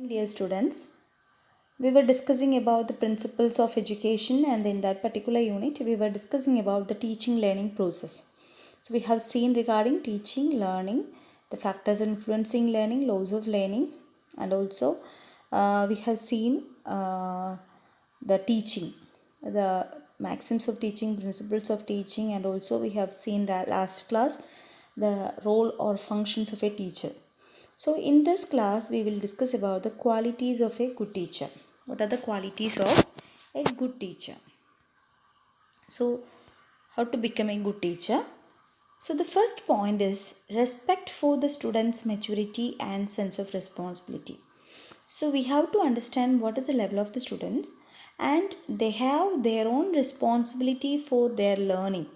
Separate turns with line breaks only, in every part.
Dear students, we were discussing about the principles of education, and in that particular unit we were discussing about the teaching learning process. So we have seen regarding teaching learning, the factors influencing learning, laws of learning, and also we have seen the teaching, the maxims of teaching, principles of teaching, and also we have seen that last class the role or functions of a teacher. So in this class we will discuss about the qualities of a good teacher. What are the qualities of a good teacher? So how to become a good teacher? So the first point is respect for the student's maturity and sense of responsibility. So we have to understand what is the level of the students, and they have their own responsibility for their learning,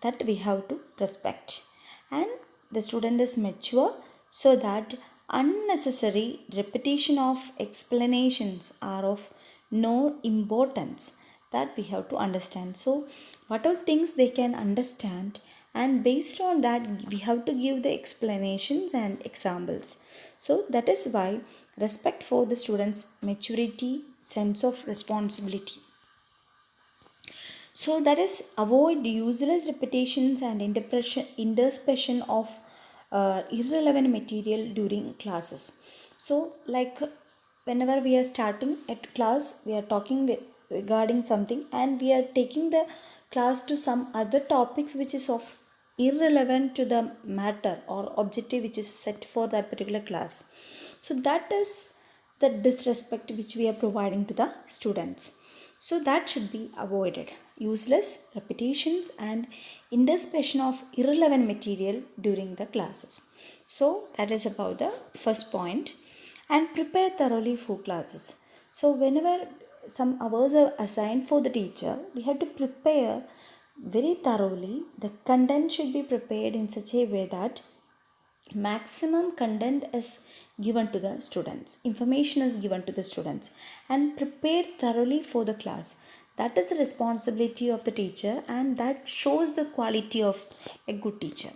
that we have to respect. And the student is mature, so that unnecessary repetition of explanations are of no importance, that we have to understand. So what all things they can understand, and based on that we have to give the explanations and examples. So that is why respect for the students maturity, sense of responsibility. So that is avoid useless repetitions and interspection of irrelevant material during classes. So like whenever we are starting at class, we are talking regarding something, and we are taking the class to some other topics which is of irrelevant to the matter or objective which is set for that particular class. So that is the disrespect which we are providing to the students. So that should be avoided. Useless repetitions and interspection of irrelevant material during the classes. So that is about the first point. And prepare thoroughly for classes. So whenever some hours are assigned for the teacher, we have to prepare very thoroughly. The content should be prepared in such a way that maximum content is given to the students, information is given to the students, and prepared thoroughly for the class. That is the responsibility of the teacher, and that shows the quality of a good teacher.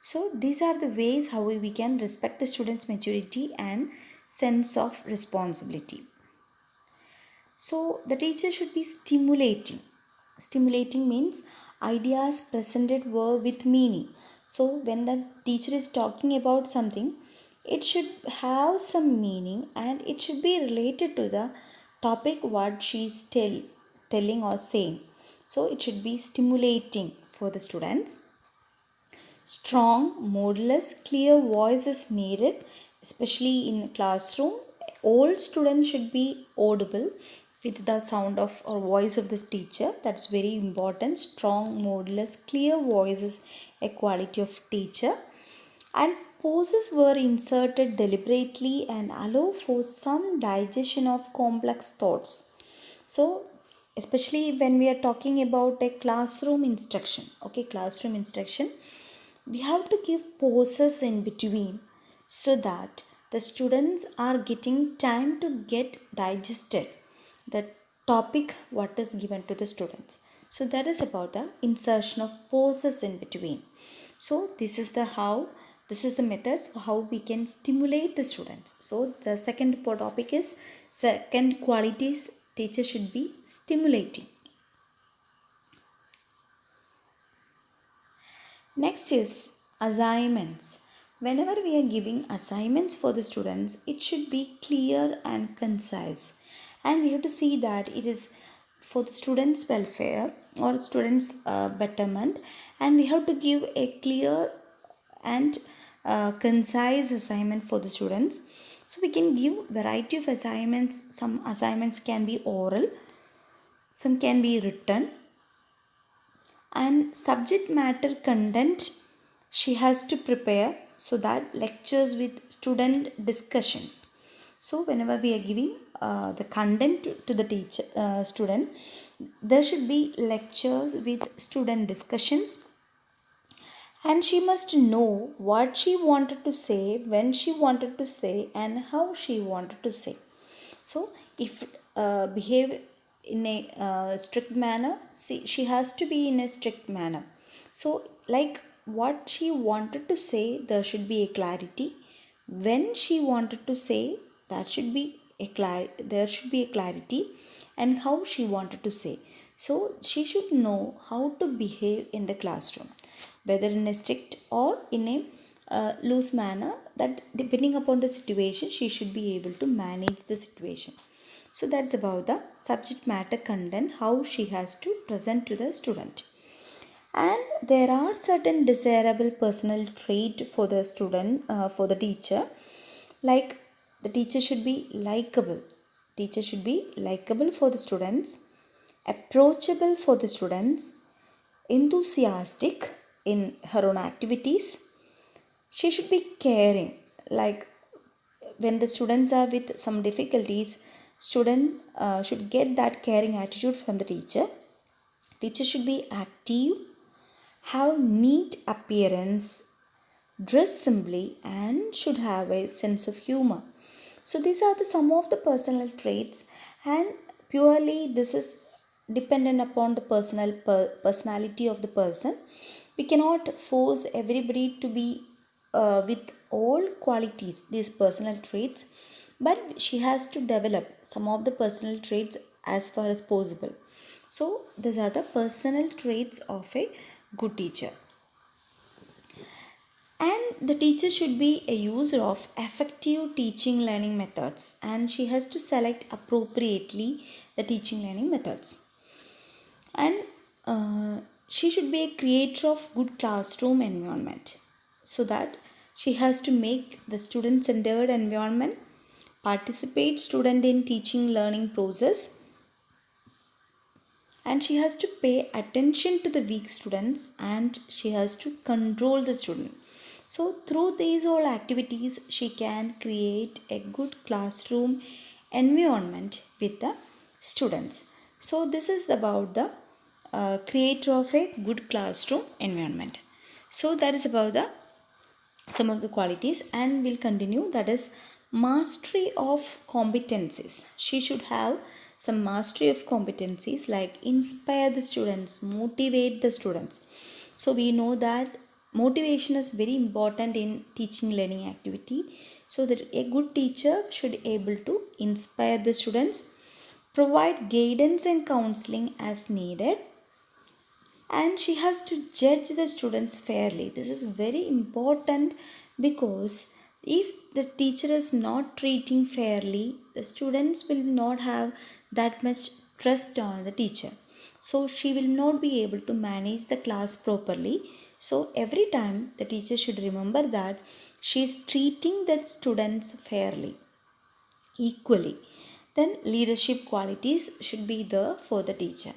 So these are the ways how we can respect the students maturity and sense of responsibility. So the teacher should be stimulating. Stimulating means ideas presented were with meaning. So when the teacher is talking about something, it should have some meaning, and it should be related to the topic what she is telling or saying. So it should be stimulating for the students. Strong, modulus, clear voice is needed, especially in classroom. All students should be audible with the sound of or voice of the teacher. That's very important. Strong, modulus, clear voice is a quality of teacher. And pauses were inserted deliberately and allow for some digestion of complex thoughts. So especially when we are talking about a classroom instruction, classroom instruction, we have to give pauses in between, so that the students are getting time to get digested the topic what is given to the students. So that is about the insertion of pauses in between. So this is the methods how we can stimulate the students. So the second topic is second qualities teacher should be stimulating. Next is assignments. Whenever we are giving assignments for the students, it should be clear and concise. And we have to see that it is for the students' welfare or students' betterment. And we have to give a clear and concise assignment for the students. So we can give variety of assignments. Some assignments can be oral, some can be written, and subject matter content she has to prepare, so that lectures with student discussions. So whenever we are giving the content to the teacher student, there should be lectures with student discussions, and she must know what she wanted to say, when she wanted to say, and how she wanted to say. So if behave in a strict manner, she has to be in a strict manner. So like what she wanted to say, there should be a clarity. When she wanted to say, That should be there should be a clarity and how she wanted to say. So she should know how to behave in the classroom, whether in a strict or in a loose manner. That depending upon the situation, she should be able to manage the situation. So that's about the subject matter content, how she has to present to the student. And there are certain desirable personal trait for the student, for the teacher, like the teacher should be likable. Teacher should be likable for the students, approachable for the students, enthusiastic in her own activities. She should be caring, like when the students are with some difficulties, student should get that caring attitude from the teacher. Teacher should be active, have neat appearance, dress simply, and should have a sense of humor. So these are the some of the personal traits, and purely this is dependent upon the personality of the person. We cannot force everybody to be with all qualities, these personal traits, but she has to develop some of the personal traits as far as possible. So these are the personal traits of a good teacher. And the teacher should be a user of effective teaching learning methods, and she has to select appropriately the teaching learning methods. And she should be a creator of good classroom environment, so that she has to make the student centered environment, participate student in teaching learning process, and she has to pay attention to the weak students, and she has to control the student. So through these all activities, she can create a good classroom environment with the students. So this is about the creator of a good classroom environment. So that is about the some of the qualities, and we'll continue. That is mastery of competencies. She should have some mastery of competencies, like inspire the students, motivate the students. So we know that motivation is very important in teaching learning activity, so that a good teacher should able to inspire the students, provide guidance and counseling as needed, and she has to judge the students fairly. This is very important, because if the teacher is not treating fairly, the students will not have that much trust on the teacher, so she will not be able to manage the class properly. So every time the teacher should remember that she is treating the students fairly, equally. Then leadership qualities should be there for the teacher.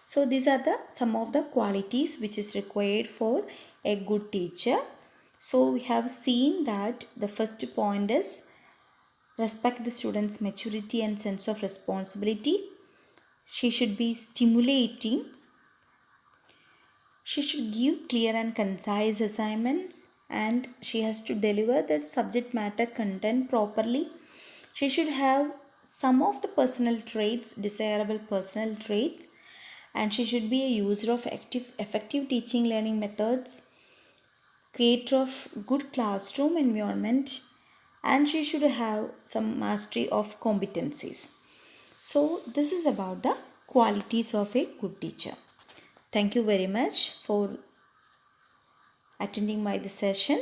So these are the some of the qualities which is required for a good teacher. So we have seen that the first point is respect the students maturity and sense of responsibility. She should be stimulating. She should give clear and concise assignments, and she has to deliver the subject matter content properly. She should have some of the personal traits, desirable personal traits, and she should be a user of effective teaching learning methods, creator of good classroom environment, and she should have some mastery of competencies. So this is about the qualities of a good teacher. Thank you very much for attending my this session.